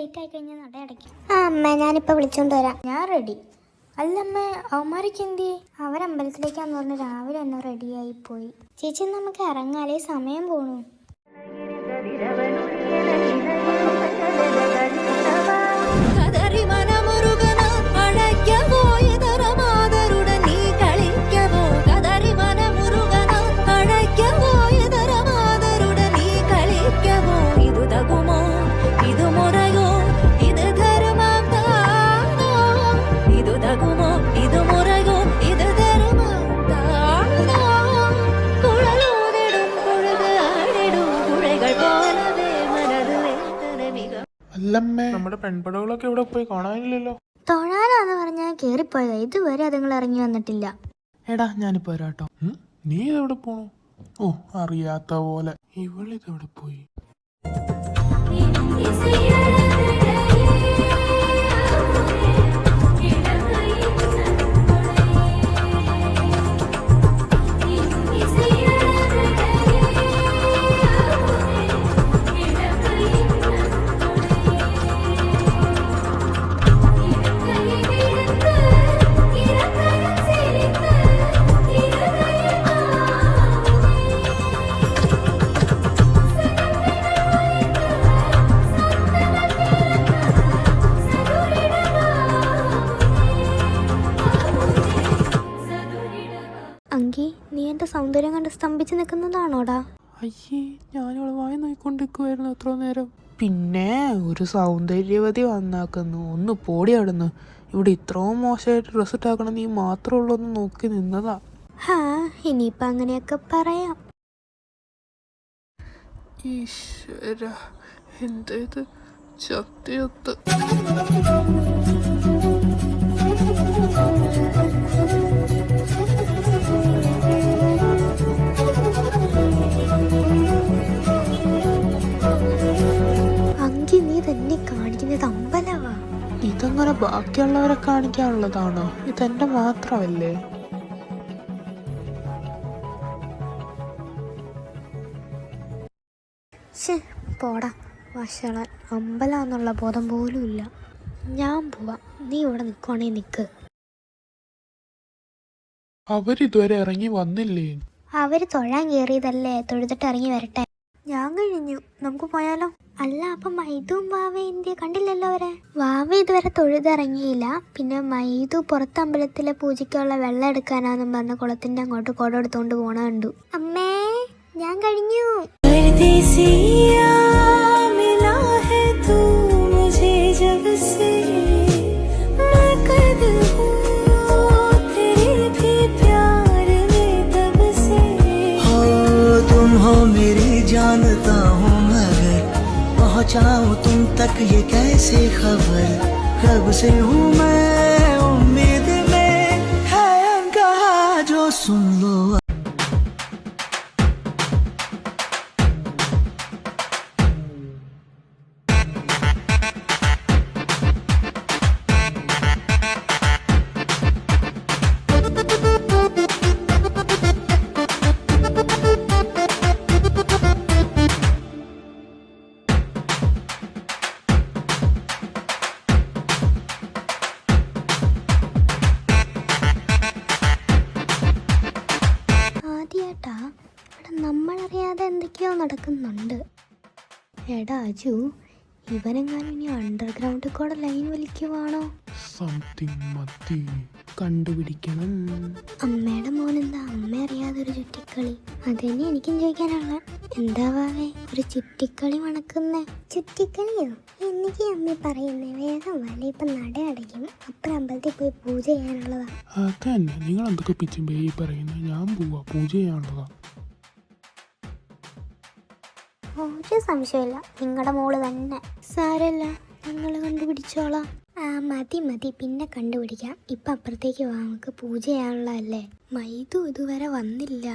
Late ആയി കഴിഞ്ഞാൽ നട അടയ്ക്കും. ആ അമ്മ, ഞാനിപ്പോൾ വിളിച്ചോണ്ട് വരാം. ഞാൻ റെഡി. അല്ലമ്മ, അവന്മാരൊക്കെ എന്തി? അവരമ്പലത്തിലേക്കാന്ന് പറഞ്ഞ് രാവിലെ തന്നെ റെഡിയായി പോയി. ചേച്ചി നമുക്ക് ഇറങ്ങാലേ, സമയം പോണു. നമ്മുടെ പെൺപടകളൊക്കെ ഇവിടെ പോയി കാണാനില്ലല്ലോ. തൊഴാനാന്ന് പറഞ്ഞാൽ കേറിപ്പോയതാ, ഇതുവരെ അതുങ്ങൾ ഇറങ്ങി വന്നിട്ടില്ല. എടാ ഞാനിപ്പോ വരാട്ടോ. നീ ഇതെവിടെ പോണു? ഓ, അറിയാത്ത പോലെ. ഇവളിതെവിടെ പോയി? അങ്കി, നീ എന്റെ സൗന്ദര്യം കണ്ട് സ്തംഭിച്ച് നിൽക്കുന്നതാണോടാ? അയ്യേ, ഞാനിവിടെ വായി നോക്കിക്കൊണ്ടിരിക്കുവായിരുന്നു എത്ര നേരം. പിന്നെ ഒരു സൗന്ദര്യവതി വന്നാക്കുന്നു. ഒന്ന് പോടി അവിടുന്ന്. ഇവിടെ ഇത്രയും മോശമായിട്ട് ഡ്രസ് ഇട്ടാക്കണം നീ മാത്രമുള്ള ഒന്ന് നോക്കി നിന്നതാ. ഹാ, ഇനിയിപ്പോ അങ്ങനെയൊക്കെ പറയാം. ഈശ്വര, എന്തേത് ചത്തിയൊത്ത്. ഇതങ്ങനെ ബാക്കിയുള്ളവരെ കാണിക്കാനുള്ളതാണോ? ഇതെന്റെ മാത്രമല്ലേ? പോടാ വഷളൻ, അമ്പലമെന്നുള്ള ബോധം പോലും ഇല്ല. ഞാൻ പോവാം, നീ ഇവിടെ നിൽക്കുവാണേ നിൽക്ക്. അവരിതുവരെ ഇറങ്ങി വന്നില്ലേ? അവര് തൊഴാൻ കയറിയതല്ലേ, തൊഴുതിട്ട് ഇറങ്ങി വരട്ടെ. ഞാൻ കഴിഞ്ഞു, നമുക്ക് പോയാലോ? അല്ല, അപ്പം മൈദുവും വാവയും എന്തിയെ? കണ്ടില്ലല്ലോ അവരെ. വാവ ഇതുവരെ തൊഴുതിറങ്ങിയില്ല. പിന്നെ മൈദു പുറത്തമ്പലത്തിലെ പൂജയ്ക്കുള്ള വെള്ളം എടുക്കാനാന്നും പറഞ്ഞ് കുളത്തിന്റെ അങ്ങോട്ട് കുട എടുത്തോണ്ട് പോണ കണ്ടു. അമ്മേ, ഞാൻ കഴിഞ്ഞു. जानता हूँ मगर पहुँचाऊँ तुम तक ये कैसे खबर, कब से हूँ मैं उम्मीद में, है कहा जो सुन लो. നമ്മളറിയാതെ എന്തൊക്കെയോ നടക്കുന്നുണ്ട്. എടാ അജു, ഇവനെങ്ങാനും ഇനി അണ്ടർഗ്രൗണ്ടിൽ കൂടെ ലൈൻ വലിക്കുവാണോ? കണ്ടുപിടിക്കണം. അമ്മയുടെ മോനെന്താ അമ്മ അറിയാതെ ഒരു ചുറ്റിക്കളി? അതെന്നെ എനിക്കും ചോദിക്കാനുള്ള. എന്താവാവേ ഒരു ചുറ്റിക്കളി മണക്കുന്നേ? ചുറ്റിക്കളിയോ? എനിക്ക് അമ്മ പറയുന്നേ, വേഗം വല, ഇപ്പം നട അടയ്ക്കും, അപ്പുറം അമ്പലത്തിൽ പോയി പൂജ ചെയ്യാനുള്ളതാ. അതന്നെ, നിങ്ങൾ എന്തൊക്കെ പിച്ചും പേയി പറയുന്നത്? ഞാൻ പോവാ, പൂജ ചെയ്യാനുള്ളതാ. ഒരു സംശയമില്ല, നിങ്ങളുടെ മോള് തന്നെ. സാരല്ല, ഞങ്ങൾ കണ്ടുപിടിച്ചോളാം. മതി മതി, പിന്നെ കണ്ടുപിടിക്കാം. ഇപ്പം അപ്പുറത്തേക്ക് വാ, നമുക്ക് പൂജ ചെയ്യാനുള്ളതല്ലേ. മൈദു ഇതുവരെ വന്നില്ല.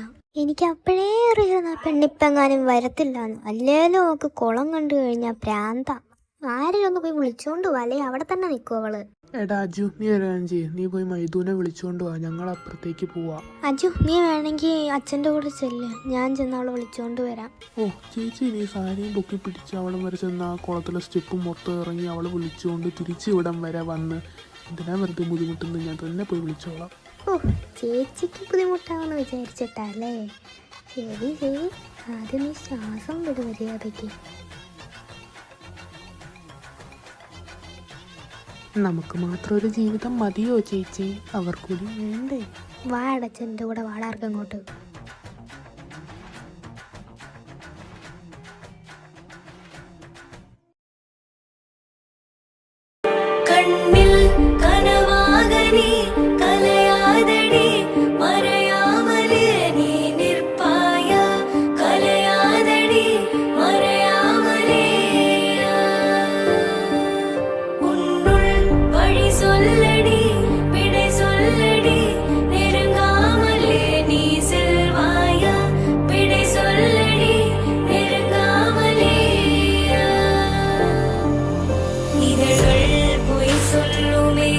എനിക്ക് അപ്പോഴേ അറിയാവുന്ന പെണ്ണിപ്പെങ്ങാനും വരത്തില്ലാന്ന്. അല്ലേലും നമുക്ക് കുളം കണ്ടു കഴിഞ്ഞാൽ പ്രാന്ത. ആരെയും ഒന്ന് പോയി വിളിച്ചോണ്ട് പോവാ, അല്ലേ അവിടെ തന്നെ നിൽക്കും അവള്. എടാ അജു, നീ വരാൻ ചെയ്യും, നീ പോയി മൈദൂനെ വിളിച്ചുകൊണ്ട് പോവാ, ഞങ്ങൾ അപ്പുറത്തേക്ക് പോവാം. അജു, നീ വേണമെങ്കിൽ അച്ഛൻ്റെ കൂടെ ചെല്ല്, ഞാൻ ചെന്ന് അവളെ വിളിച്ചുകൊണ്ട് വരാം. ഓ ചേച്ചി, നീ സാരിയും പൊക്കി പിടിച്ച് അവിടം വരെ ചെന്ന് ആ കുളത്തിലെ സ്റ്റെപ്പ് മൊത്തം ഇറങ്ങി അവളെ വിളിച്ചുകൊണ്ട് തിരിച്ച് ഇവിടം വരെ വന്ന് എന്തിനാ വെറുതെ ബുദ്ധിമുട്ടുന്നത്, ഞാൻ തന്നെ പോയി വിളിച്ചോളാം. ഓ, ചേച്ചിക്ക് ബുദ്ധിമുട്ടാവെന്ന് വിചാരിച്ചിട്ടല്ലേ? ശരി ശരി, ആദ്യം നീ ശ്വാസം വിട് മര്യാദയ്ക്ക്. നമുക്ക് മാത്രം ഒരു ജീവിതം മതിയോ ചേച്ചി, അവർക്കൂടി വേണ്ടേ? വാടച്ചൻ്റെ കൂടെ വാടാർക്കും അങ്ങോട്ട്. കണ്ണിൽ കനവാകനി കലയാതടി മറയാമലേ നീ നിർപ്പായ കലയാതടി മറയാമലേ ഉന്നുൾ വഴി சொல்லடி விடை சொல்லடி நெருங்காமலே நீ செல்வாய விடை சொல்லடி நெருங்காமலே இதழ்கள் பொய் சொல்லுமே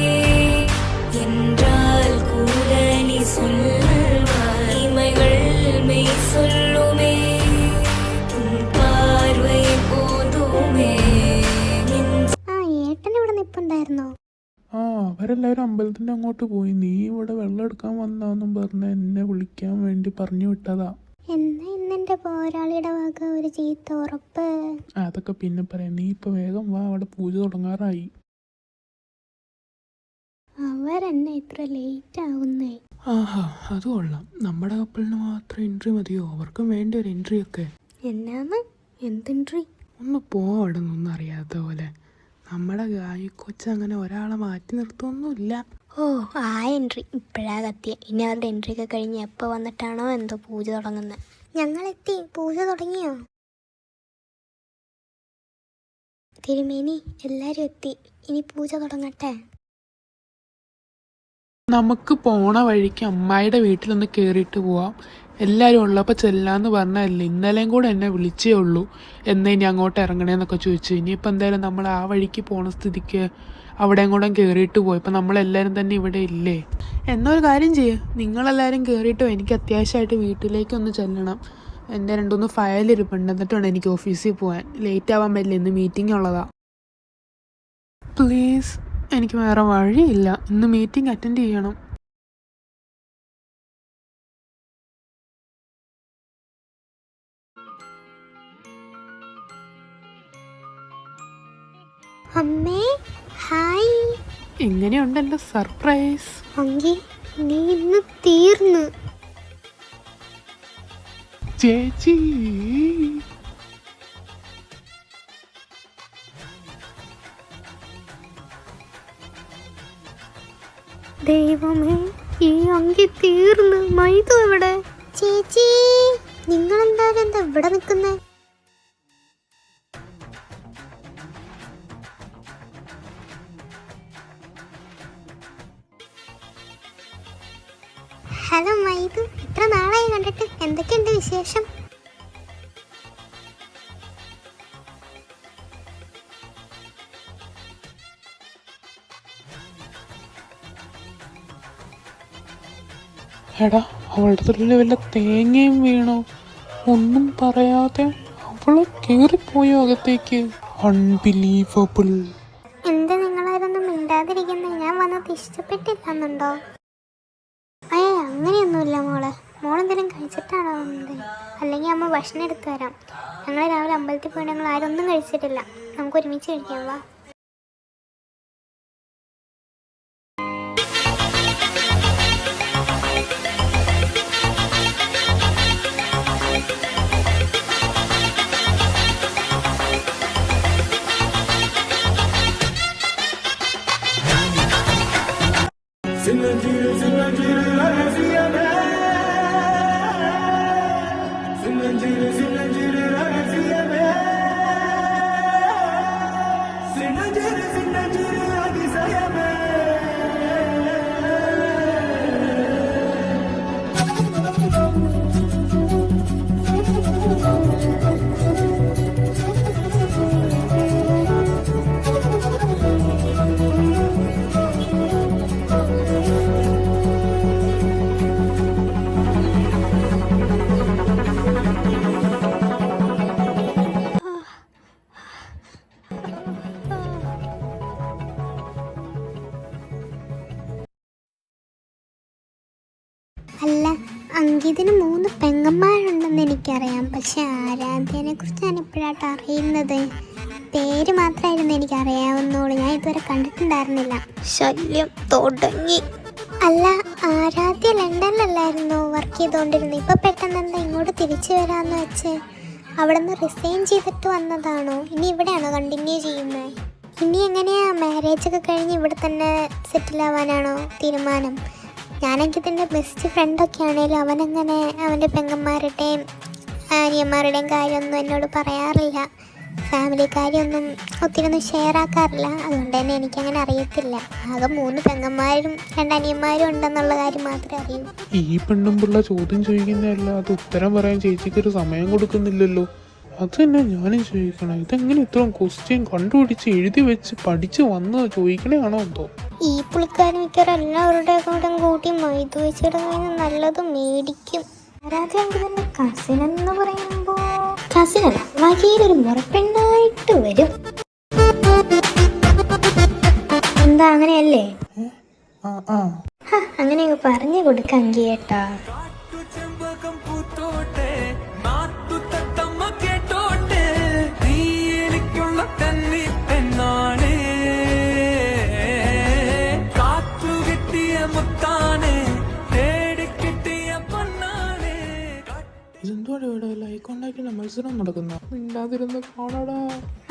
என்றால் கூட நீ சொல்வாய் இமைகள் மெய் சொல்லுமே உன் பார்வை போதுமே ആ, ഏട്ടൻ ഇവിടെ നിൽപ്പുണ്ടായിരുന്നോ? ആ, അവരെല്ലാവരും അമ്പലത്തിൻ്റെ അങ്ങോട്ട് പോയി. നീ ഇവിടെ വെള്ളം എടുക്കാൻ വന്നാന്നും പറഞ്ഞ് എന്നെ വിളിക്കാൻ വേണ്ടി പറഞ്ഞു വിട്ടതാ. എന്നാ ഇന്നെൻ്റെ പോരാളിയുടെ വക ഒരു ചീത്ത ഉറപ്പ്. അതൊക്കെ പിന്നെ പറയാം, നീ ഇപ്പൊ വേഗം വാ, അവിടെ പൂജ തുടങ്ങാറായി. അവരെന്നെ ഇത്ര ലേറ്റ് ആവുന്നേ. ആഹാ, അത് കൊള്ളാം. നമ്മുടെ കപ്പിളിന് മാത്രം എൻട്രി മതിയോ? അവർക്കും വേണ്ട ഒരു എൻട്രി ഒക്കെ. എന്നാന്ന്? എന്തെൻട്രി? ഒന്ന് പോവിടെ നിന്നൊന്നും അറിയാത്ത പോലെ. നമ്മുടെ ഗായിക്കൊച്ച അങ്ങനെ ഒരാളെ മാറ്റി നിർത്തുമൊന്നുമില്ല. ഓ, ആ എൻട്രി ഇപ്പോഴാ കത്തിയ. ഇനി അവരുടെ എൻട്രി ഒക്കെ കഴിഞ്ഞ് എപ്പോൾ വന്നിട്ടാണോ എന്തോ പൂജ തുടങ്ങുന്നത്. ഞങ്ങളെത്തി. പൂജ തുടങ്ങിയോ? തിരുമേനി, എല്ലാവരും എത്തി. ഇനി പൂജ തുടങ്ങട്ടെ. നമുക്ക് പോണ വഴിക്ക് അമ്മായിയുടെ വീട്ടിലൊന്ന് കയറിയിട്ട് പോവാം. എല്ലാവരും ഉള്ളപ്പോൾ ചെല്ലാന്ന് പറഞ്ഞല്ലേ, ഇന്നലെയും കൂടെ എന്നെ വിളിച്ചേ ഉള്ളൂ എന്നേ ഇനി അങ്ങോട്ട് ഇറങ്ങണേന്നൊക്കെ ചോദിച്ചു. ഇനിയിപ്പോൾ എന്തായാലും നമ്മൾ ആ വഴിക്ക് പോണ സ്ഥിതിക്ക് അവിടെയും കൂടെ കയറിയിട്ട് പോയി. ഇപ്പം നമ്മളെല്ലാവരും തന്നെ ഇവിടെ ഇല്ലേ? എന്നൊരു കാര്യം ചെയ്യ്, നിങ്ങളെല്ലാവരും കയറിയിട്ടോ. എനിക്ക് അത്യാവശ്യമായിട്ട് വീട്ടിലേക്കൊന്ന് ചെല്ലണം. എൻ്റെ 2-3 ഫയൽ ഇരിപ്പുണ്ട്, എന്നിട്ട് വേണം എനിക്ക് ഓഫീസിൽ പോകാൻ. ലേറ്റ് ആവാൻ പറ്റില്ല, ഇന്ന് മീറ്റിംഗ് ഉള്ളതാ. പ്ലീസ്, എനിക്ക് വേറെ വഴിയില്ല, ഇന്ന് മീറ്റിംഗ് അറ്റൻഡ് ചെയ്യണം. അമ്മേ, ഹായ്. എങ്ങനെയുണ്ട് എൻ്റെ സർപ്രൈസ്? അങ്കി, നീ ഇന്ന് തീർന്നു. ചേച്ചി, ദൈവമേ, ഈ അങ്കി തീർന്നു. മൈതു എവിടെ? ചേച്ചി, നിങ്ങളെന്തായാലും എന്താ ഇവിടെ നിൽക്കുന്നേ? ഹലോ മൈതു, ഇത്ര നാളായി കണ്ടിട്ട്. എന്തൊക്കെയുണ്ട് വിശേഷം? എടാ, അവളുടെ തൊഴിൽ വല്ല തേങ്ങയും വീണോ? ഒന്നും പറയാതെ അവള് കയറിപ്പോയോ അകത്തേക്ക്? അൺബിലീവബിൾ. എന്താ നിങ്ങളാരൊന്നും മിണ്ടാതിരിക്കുന്നേ? ഞാൻ വന്നത് ഇഷ്ടപ്പെട്ടില്ലെന്നുണ്ടോ? അയ്യ, അങ്ങനെയൊന്നുമില്ല മോളെ. മോളെന്തെങ്കിലും കഴിച്ചിട്ടാണോ വന്നത്? അല്ലെങ്കിൽ അമ്മ ഭക്ഷണം എടുത്തു തരാം. ഞങ്ങൾ രാവിലെ അമ്പലത്തിൽ പോയി ഞങ്ങൾ ആരും ഒന്നും കഴിച്ചിട്ടില്ല. നമുക്ക് ഒരുമിച്ച് കഴിക്കാം, വാ. അല്ല, അങ്കിതിന് 3 പെങ്ങന്മാരുണ്ടെന്ന് എനിക്കറിയാം. പക്ഷെ ആരാധ്യനെ കുറിച്ച് ഞാൻ ഇപ്പോഴായിട്ട് അറിയുന്നത്. പേര് മാത്രമായിരുന്നു എനിക്കറിയാവുന്നുള്ളൂ, ഞാൻ ഇതുവരെ കണ്ടിട്ടുണ്ടായിരുന്നില്ല. ശല്യം തുടങ്ങി. അല്ല, ആരാധ്യ ലണ്ടനിലല്ലായിരുന്നു വർക്ക് ചെയ്തുകൊണ്ടിരുന്നത്. ഇപ്പം പെട്ടെന്ന് എന്താ ഇങ്ങോട്ട് തിരിച്ചു വരാമെന്ന് വെച്ച്? അവിടെ നിന്ന് റിസൈൻ ചെയ്തിട്ട് വന്നതാണോ? ഇനി ഇവിടെയാണോ കണ്ടിന്യൂ ചെയ്യുന്നത്? ഇനി എങ്ങനെയാ മാരേജൊക്കെ കഴിഞ്ഞ് ഇവിടെ തന്നെ സെറ്റിൽ ആവാനാണോ തീരുമാനം? ഞാനെങ്കിതിൻ്റെ ബെസ്റ്റ് ഫ്രണ്ടൊക്കെ ആണെങ്കിലും അവനങ്ങനെ അവൻ്റെ പെങ്ങന്മാരുടെയും അനിയന്മാരുടെയും കാര്യമൊന്നും എന്നോട് പറയാറില്ല. ഫാമിലി കാര്യമൊന്നും ഒത്തിരി ഒന്നും ഷെയർ ആക്കാറില്ല. അതുകൊണ്ട് തന്നെ എനിക്കങ്ങനെ അറിയത്തില്ല. ആകെ 3 പെങ്ങന്മാരും 2 അനിയന്മാരും ഉണ്ടെന്നുള്ള കാര്യം മാത്രമേ അറിയൂ. ഈ പെണ്ണും പിള്ള ചോദ്യം ചോദിക്കുന്നതല്ല, അത് ഉത്തരം പറയാൻ ചേച്ചിക്കൊരു സമയം കൊടുക്കുന്നില്ലല്ലോ. അത് തന്നെ ഞാനും ചോദിക്കണം. ഇതെങ്ങനെ ഇത്രയും ക്വസ്റ്റ്യൻ കണ്ടുപിടിച്ച് എഴുതി വെച്ച് പഠിച്ച് വന്ന് ചോദിക്കണേ ആണോ എന്തോ? ഈ പുള്ളിക്കാരൻ മിക്കവാറും എല്ലാവരുടെ കൂട്ടി മൈദ വെച്ചിടുന്നതിന് നല്ലത് മേടിക്കും. ആരാധ്യൻ്റെ കസിൻ എന്ന് പറയുമ്പോൾ കസിനല്ല, വകയിലൊരു മുറപ്പെണ്ണായിട്ട് വരും. എന്താ അങ്ങനെയല്ലേ? അങ്ങനെയൊക്കെ പറഞ്ഞു കൊടുക്കാം കേട്ടാ. ഇതെന്തോടെ ഇവിടെ ലൈക്ക് ഉണ്ടാക്കിയ മത്സരം നടക്കുന്ന? മിണ്ടാതിരുന്ന് കാണടാ.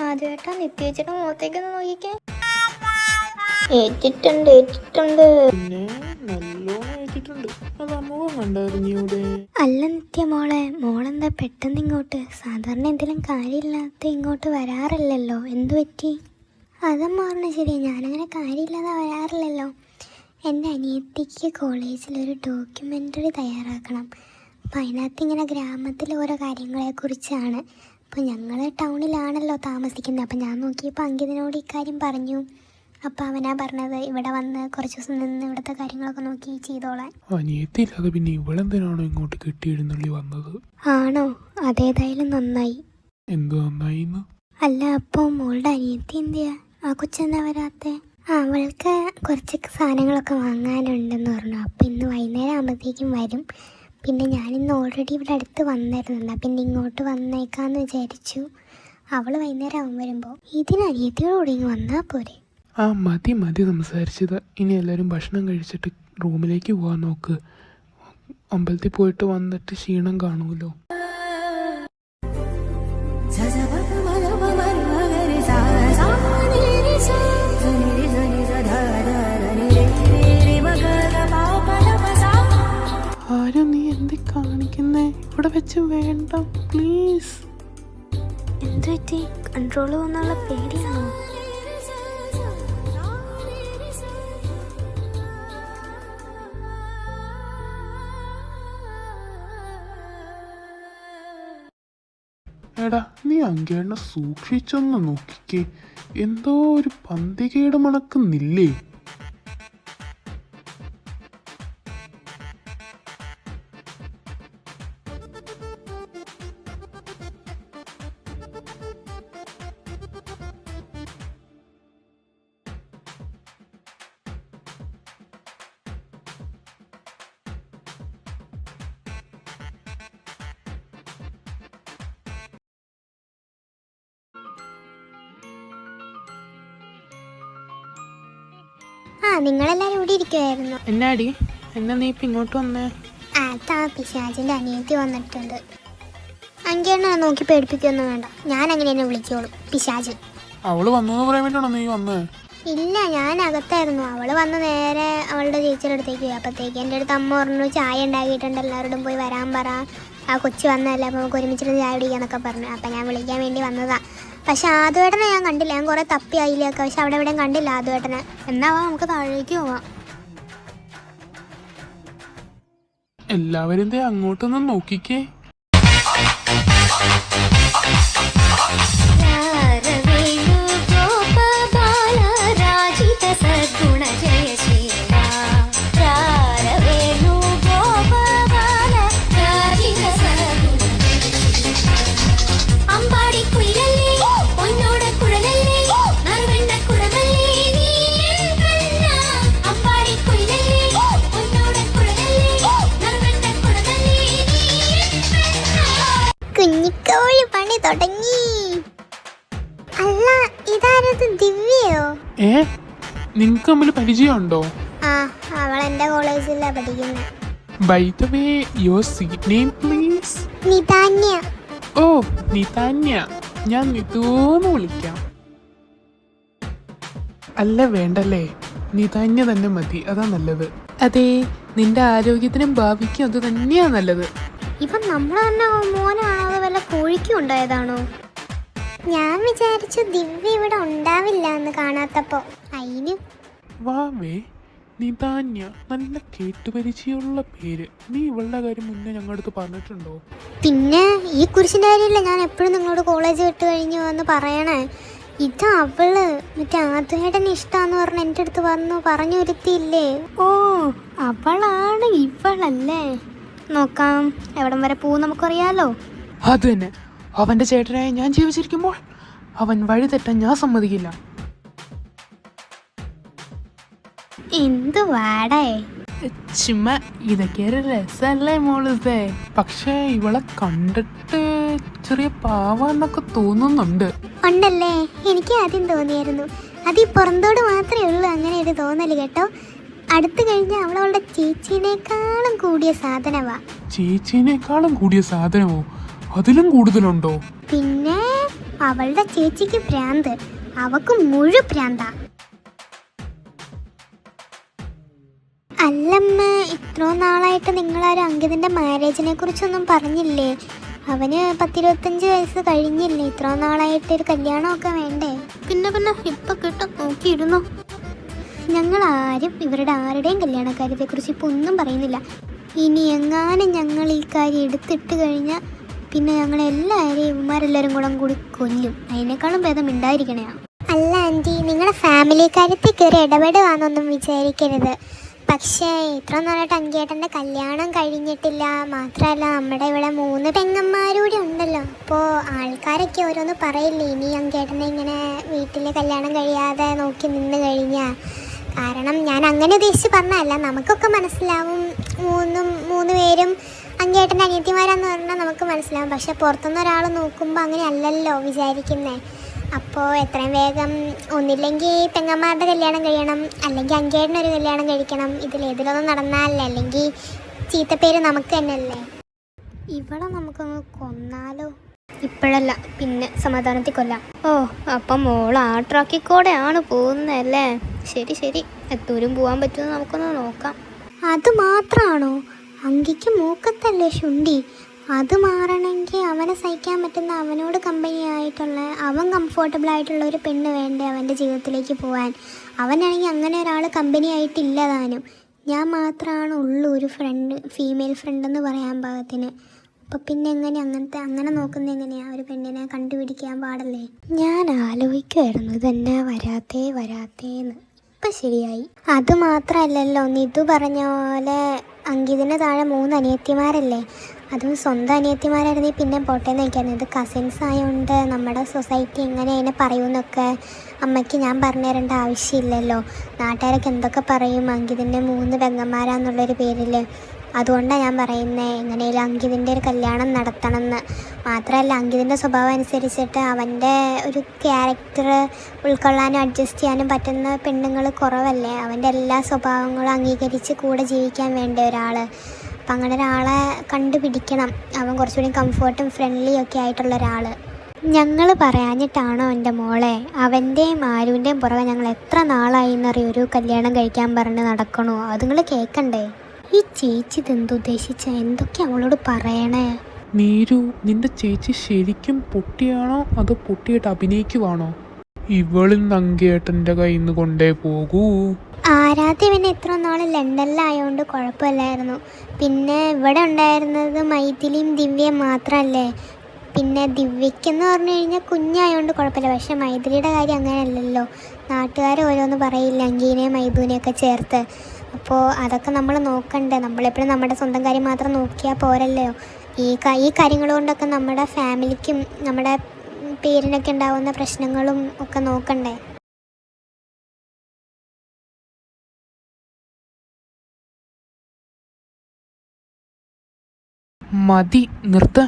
ആദ്യമായിട്ടാ നിത്യേച്ചിയുടെ മുഖത്തേക്കൊന്ന് നോക്കിക്കേ. ഏറ്റിട്ടുണ്ട്. പിന്നെ നല്ലോണം ഏറ്റിട്ടുണ്ട്. അത് അമ്മവും കണ്ടായിരുന്നു ഇവിടെ. അല്ല നിത്യ മോളെന്താ പെട്ടെന്ന് ഇങ്ങോട്ട്? സാധാരണ എന്തെങ്കിലും കാര്യമില്ലാത്ത ഇങ്ങോട്ട് വരാറില്ലല്ലോ, എന്തു പറ്റി? അതമ്മ പറഞ്ഞ ശരി, ഞാനങ്ങനെ കാര്യമില്ലാതെ വരാറില്ലല്ലോ. എൻ്റെ അനിയത്തിക്ക് കോളേജിലൊരു ഡോക്യുമെൻ്ററി തയ്യാറാക്കണം. അപ്പം അതിനകത്ത് ഇങ്ങനെ ഗ്രാമത്തിലെ ഓരോ കാര്യങ്ങളെക്കുറിച്ചാണ്. അപ്പോൾ ഞങ്ങൾ ടൗണിലാണല്ലോ താമസിക്കുന്നത്. അപ്പം ഞാൻ നോക്കിയപ്പോൾ അങ്കിതിനോട് ഇക്കാര്യം പറഞ്ഞു. അപ്പോൾ അവനാ പറഞ്ഞത് ഇവിടെ വന്ന് കുറച്ച് ദിവസം നിന്ന് ഇവിടുത്തെ കാര്യങ്ങളൊക്കെ നോക്കി ചെയ്തോളാൻ. അനിയത്തിയില്ലാതെ പിന്നെ ഇവളെന്തിനാണോ ഇങ്ങോട്ട് കെട്ടിയെഴുന്നള്ളി വന്നത്? ആണോ? അതേതായാലും നന്നായി. എന്ത് നന്നായി? അല്ല, അപ്പോൾ മോളുടെ അനിയത്തി എന്തിയാ? ആ കൊച്ചെന്നാ വരാത്തെ? അവൾക്ക് കുറച്ച് സാധനങ്ങളൊക്കെ വാങ്ങാനുണ്ടെന്ന് പറഞ്ഞു. അപ്പോൾ ഇന്ന് വൈകുന്നേരം ആകുമ്പോഴത്തേക്കും വരും. പിന്നെ ഞാനിന്ന് ഓൾറെഡി ഇവിടെ അടുത്ത് വന്നിരുന്നില്ല, പിന്നെ ഇങ്ങോട്ട് വന്നേക്കാന്ന് വിചാരിച്ചു. അവൾ വൈകുന്നേരം ആവും വരുമ്പോൾ. ഇതിന് അനിയത്തിയോടുകൂടി ഇങ്ങ് വന്നാൽ പോരെ? മതി സംസാരിച്ചത്. ഇനി എല്ലാവരും ഭക്ഷണം കഴിച്ചിട്ട് റൂമിലേക്ക് പോകാൻ നോക്ക്. അമ്പലത്തിൽ പോയിട്ട് വന്നിട്ട് ക്ഷീണം കാണുമല്ലോ. ആരും നീ എന്ത് കാണിക്കുന്നേ? ഇവിടെ വെച്ച് വേണ്ട പ്ലീസ്. എന്ത് പറ്റി? കൺട്രോൾ പോകുന്നുള്ള പേടിയാണോ? എടാ, നീ അങ്കേണ്ണ സൂക്ഷിച്ചൊന്ന് നോക്കിക്കേ. എന്തോ ഒരു പന്തികേട് മണക്കുന്നില്ലേ? നിങ്ങളെല്ലാരും ഇവിടെ ഇരിക്കുമായിരുന്നു. എന്നാടി, എന്നാ നീ ഇപ്പം ഇങ്ങോട്ട് വന്നേ? അതാ പിശാചിൻ്റെ അനിയത്തി വന്നിട്ടുണ്ട്. അങ്കേണ്ണ നോക്കി പേടിപ്പിക്കൊന്നും വേണ്ട, ഞാൻ അങ്ങനെ എന്നെ വിളിച്ചോളും പിശാചൻ. അവള് വന്നു പറയാൻ വേണ്ടിയാണോ നീ വന്നേ? ഇല്ല, ഞാൻ അകത്തായിരുന്നു. അവള് വന്ന് നേരെ അവളുടെ ചേച്ചിയുടെ അടുത്തേക്ക് പോയി. അപ്പോഴത്തേക്ക് എൻ്റെ അടുത്ത് അമ്മ പറഞ്ഞു ചായ ഉണ്ടാക്കിയിട്ടുണ്ട്, എല്ലാവരോടും പോയി വരാൻ പറ, ആ കൊച്ചു വന്നതല്ല, അപ്പോൾ നമുക്ക് ഒരുമിച്ചിരുന്ന് ചായ കുടിക്കാന്നൊക്കെ പറഞ്ഞു. അപ്പം ഞാൻ വിളിക്കാൻ വേണ്ടി വന്നതാ. പക്ഷെ ആദ്യമായിട്ടനെ ഞാൻ കണ്ടില്ല. ഞാൻ കുറേ തപ്പി ആയില്ലൊക്കെ, പക്ഷെ അവിടെ എവിടെയും കണ്ടില്ല ആദ്യമായിട്ടനെ. എന്നാ നമുക്ക് താഴേക്ക് പോവാം. എല്ലാവരും അങ്ങോട്ടൊന്നും നോക്കിക്കേ. നിങ്ങൾക്ക് തമ്മിൽ പരിചയമുണ്ടോ? ആ, അവൾ എൻ്റെ കോളേജിലാണ് പഠിക്കുന്നത്. By the way, your seat name please. Nithanya. Oh, Nithanya. ഞാൻ നിതൂന്ന് വിളിക്കാം. അല്ല, വേണ്ടല്ലേ, നിതാന്യ തന്നെ മതി, അതാ നല്ലത്. അതെ, നിന്റെ ആരോഗ്യത്തിനും ഭാവിക്കും അത് തന്നെയാ നല്ലത്. ഇപ്പം നമ്മൾ തന്നെ മോനാണോ അത് വല്ല കോഴിക്കും ഉണ്ടായതാണോ? ഞാൻ വിചാരിച്ചു ദിവ്യ ഇവിടെ ഉണ്ടാവില്ല എന്ന് കാണാത്തപ്പോ. അയിന് വാവേ, നിതാന്യ, നല്ല കേട്ടുപരിചയമുള്ള പേര്. നീ ഇവളുടെ കാര്യം മുന്നേ ഞങ്ങളുടെ അടുത്ത് പറഞ്ഞിട്ടുണ്ടോ? പിന്നെ ഈ കുരിശിൻ്റെ കാര്യമില്ല ഞാൻ എപ്പോഴും നിങ്ങളോട് കോളേജ് വിട്ട് കഴിഞ്ഞു എന്ന് പറയണേ. ഇത് അവള് മറ്റേ ആദ്യേട്ടന് ഇഷ്ടാന്ന് പറഞ്ഞ എൻ്റെ അടുത്ത് പറഞ്ഞു വരുത്തിയില്ലേ. ഓ, അവളാണ് ഇവളല്ലേ. നോക്കാം എവിടം വരെ പോവും നമുക്കറിയാലോ. അത് തന്നെ, അവന്റെ ചേട്ടനായി ഞാൻ ജീവിച്ചിരിക്കുമ്പോൾ അവൻ വഴി തെറ്റാൻ ഞാൻ സമ്മതിക്കില്ല. എന്ത് വാടേ ചുമ്മാ ഇതൊക്കെ ഒരു രസല്ലേ മോളിതേ. പക്ഷേ ഇവളെ കണ്ടിട്ട് ചെറിയ പാവാന്നൊക്കെ തോന്നുന്നുണ്ട്. ഉണ്ടല്ലേ, എനിക്ക് ആദ്യം തോന്നിയായിരുന്നു. അത് ഈ പുറന്തോട് മാത്രമേ ഉള്ളൂ അങ്ങനെ ഒരു തോന്നല് കേട്ടോ. അടുത്ത് കഴിഞ്ഞാൽ അവളവളുടെ ചേച്ചീനേക്കാളും കൂടിയ സാധനവാ. ചേച്ചീനേക്കാളും കൂടിയ സാധനമോ? അതിലും കൂടുതലുണ്ടോ? പിന്നെ അവളുടെ ചേച്ചിക്ക് ഭ്രാന്ത്, അവക്ക് മുഴു ഭ്രാന്താ. അല്ലമ്മ, ഇത്രയും നാളായിട്ട് നിങ്ങളാരും അങ്കിതിൻ്റെ മാരേജിനെ കുറിച്ചൊന്നും പറഞ്ഞില്ലേ? അവന് 10-25 വയസ്സ് കഴിഞ്ഞില്ലേ? ഇത്രയും നാളായിട്ട് ഒരു കല്യാണമൊക്കെ വേണ്ടേ? പിന്നെ ഇപ്പൊ കിട്ടും, നോക്കിയിരുന്നു. ഞങ്ങൾ ആരും ഇവരുടെ ആരുടെയും കല്യാണക്കാര്യത്തെക്കുറിച്ച് ഇപ്പോൾ ഒന്നും പറയുന്നില്ല. ഇനി എങ്ങാനും ഞങ്ങൾ ഈ കാര്യം എടുത്തിട്ട് കഴിഞ്ഞാൽ പിന്നെ ഞങ്ങളെല്ലാവരെയും ഇവന്മാരെല്ലാവരും കൂടി കൊല്ലും. അതിനേക്കാളും ഭേദം ഉണ്ടായിരിക്കണേ. അല്ല ആൻറ്റി, നിങ്ങളുടെ ഫാമിലി കാര്യത്തിൽ കയറി ഇടപെടുകയെന്നൊന്നും വിചാരിക്കരുത്. പക്ഷേ ഇത്ര നാളായിട്ട് അങ്കിയേട്ടൻ്റെ കല്യാണം കഴിഞ്ഞിട്ടില്ല. മാത്രമല്ല നമ്മുടെ ഇവിടെ 3 പെങ്ങന്മാരൂടെ ഉണ്ടല്ലോ. അപ്പോൾ ആൾക്കാരൊക്കെ ഓരോന്ന് പറയില്ലേ ഇനി അങ്കിയേട്ടനെ ഇങ്ങനെ വീട്ടിൽ കല്യാണം കഴിയാതെ നോക്കി നിന്ന് കഴിഞ്ഞാൽ. കാരണം ഞാൻ അങ്ങനെ ഉദ്ദേശിച്ച് പറഞ്ഞതല്ല, നമുക്കൊക്കെ മനസ്സിലാവും. 3 പേരും അങ്കിയേട്ടൻ്റെ അനിയത്തിമാരാന്ന് പറഞ്ഞാൽ നമുക്ക് മനസ്സിലാവും. പക്ഷെ പുറത്തുനിന്ന് ഒരാൾ നോക്കുമ്പോൾ അങ്ങനെ അല്ലല്ലോ വിചാരിക്കുന്നത്. അപ്പോൾ എത്രയും വേഗം ഒന്നില്ലെങ്കിൽ പെങ്ങന്മാരുടെ കല്യാണം കഴിയണം, അല്ലെങ്കിൽ അങ്കേട്ടനൊരു കല്യാണം കഴിക്കണം. ഇതിലേതിലൊന്നും നടന്നാലേ, അല്ലെങ്കിൽ ചീത്തപ്പേര് നമുക്ക് തന്നെയല്ലേ. ഇവിടെ നമുക്കൊന്ന് കൊന്നാലോ? ഇപ്പോഴല്ല, പിന്നെ സമാധാനത്തിൽ കൊല്ലാം. ഓ, അപ്പം മോൾ ആ ട്രാക്കിക്കൂടെയാണ് പോകുന്നതല്ലേ? ശരി, എത്തൂരും പോകാൻ പറ്റുമെന്ന് നമുക്കൊന്ന് നോക്കാം. അത് മാത്രമാണോ? അങ്കിക്ക് മൂക്കത്തല്ലേ ശുണ്ടി. അത് മാറണമെങ്കിൽ അവനെ സഹിക്കാൻ പറ്റുന്ന, അവനോട് കമ്പനി ആയിട്ടുള്ള, അവൻ കംഫർട്ടബിൾ ആയിട്ടുള്ള ഒരു പെണ്ണ് വേണ്ടേ അവൻ്റെ ജീവിതത്തിലേക്ക് പോകാൻ. അവനാണെങ്കിൽ അങ്ങനെ ഒരാൾ കമ്പനി ആയിട്ടില്ല താനും. ഞാൻ മാത്രമാണ് ഉള്ളൂ ഒരു ഫ്രണ്ട്, ഫീമെയിൽ ഫ്രണ്ട് എന്ന് പറയാൻ പാകത്തിന്. അപ്പോൾ പിന്നെ അങ്ങനെ നോക്കുന്നത് എങ്ങനെയാണ്? ഒരു പെണ്ണിനെ കണ്ടുപിടിക്കാൻ പാടല്ലേ. ഞാൻ ആലോചിക്കുമായിരുന്നു ഇതെന്നാ വരാത്തേന്ന്. ഇപ്പം ശരിയായി. അത് മാത്രമല്ലല്ലോ, നിതു പറഞ്ഞ പോലെ അങ്കിതിന് താഴെ 3 അനിയത്തിമാരല്ലേ. അതും സ്വന്തം അനിയത്തിമാരായിരുന്നെങ്കിൽ പിന്നെ പോട്ടേന്ന് വയ്ക്കായിരുന്നു. ഇത് കസിൻസ് ആയതുകൊണ്ട് നമ്മുടെ സൊസൈറ്റി എങ്ങനെ അതിനെ പറയുമെന്നൊക്കെ അമ്മയ്ക്ക് ഞാൻ പറഞ്ഞു തരേണ്ട ആവശ്യമില്ലല്ലോ. നാട്ടുകാരൊക്കെ എന്തൊക്കെ പറയും അങ്കിതിൻ്റെ 3 പെങ്ങന്മാരാന്നുള്ളൊരു പേരിൽ. അതുകൊണ്ടാണ് ഞാൻ പറയുന്നത് എങ്ങനെയും അങ്കിതിൻ്റെ ഒരു കല്യാണം നടത്തണമെന്ന്. മാത്രമല്ല അങ്കിതിൻ്റെ സ്വഭാവം അനുസരിച്ചിട്ട് അവൻ്റെ ഒരു ക്യാരക്ടർ ഉൾക്കൊള്ളാനും അഡ്ജസ്റ്റ് ചെയ്യാനും പറ്റുന്ന പെണ്ണുങ്ങൾ കുറവല്ലേ. അവൻ്റെ എല്ലാ സ്വഭാവങ്ങളും അംഗീകരിച്ച് കൂടെ ജീവിക്കാൻ വേണ്ട ഒരാൾ. അപ്പം അങ്ങനെ ഒരാളെ കണ്ടുപിടിക്കണം. അവൻ കുറച്ചുകൂടി കംഫർട്ടും ഫ്രണ്ട്ലിയും ഒക്കെ ആയിട്ടുള്ള ഒരാൾ. ഞങ്ങൾ പറയാഞ്ഞിട്ടാണോ എൻ്റെ മോളെ? അവൻ്റെയും ആരുവിൻ്റെയും പുറകെ ഞങ്ങൾ എത്ര നാളായി എന്നറിയും ഒരു കല്യാണം കഴിക്കാൻ പറഞ്ഞ് നടക്കണോ? അത് നിങ്ങൾ കേൾക്കണ്ടേ? ഈ ചേച്ചി ഇതെന്തുദ്ദേശിച്ച എന്തൊക്കെ അവളോട് പറയണേ? നീരു, നിന്റെ ചേച്ചി ശരിക്കും പൊട്ടിയാണോ അതോ പൊട്ടിയിട്ട് അഭിനയിക്കുവാണോ? ഇവളിന്ന് അങ്കേട്ടൻ്റെ കയ്യിൽ നിന്ന് കൊണ്ടേ പോകൂ. ആരാധ്യ പിന്നെ ഇത്ര നാൾ ലണ്ടനിലായതുകൊണ്ട് കുഴപ്പമില്ലായിരുന്നു. പിന്നെ ഇവിടെ ഉണ്ടായിരുന്നത് മൈഥിലിയും ദിവ്യയും മാത്രമല്ലേ. പിന്നെ ദിവ്യയ്ക്കെന്ന് പറഞ്ഞു കഴിഞ്ഞാൽ കുഞ്ഞായതുകൊണ്ട് കുഴപ്പമില്ല. പക്ഷേ മൈഥിലിയുടെ കാര്യം അങ്ങനെയല്ലല്ലോ. നാട്ടുകാർ ഓരോന്ന് പറയില്ല അങ്കീനെയും മൈഥുവിനെയൊക്കെ ചേർത്ത്. അപ്പോൾ അതൊക്കെ നമ്മൾ നോക്കണ്ടേ. നമ്മളെപ്പോഴും നമ്മുടെ സ്വന്തം കാര്യം മാത്രം നോക്കിയാൽ പോരല്ലോ. ഈ കാര്യങ്ങൾ കൊണ്ടൊക്കെ നമ്മുടെ ഫാമിലിക്കും നമ്മുടെ പേരിനൊക്കെ ഉണ്ടാകുന്ന പ്രശ്നങ്ങളും ഒക്കെ നോക്കണ്ടേ. മതി, നിർത്ത.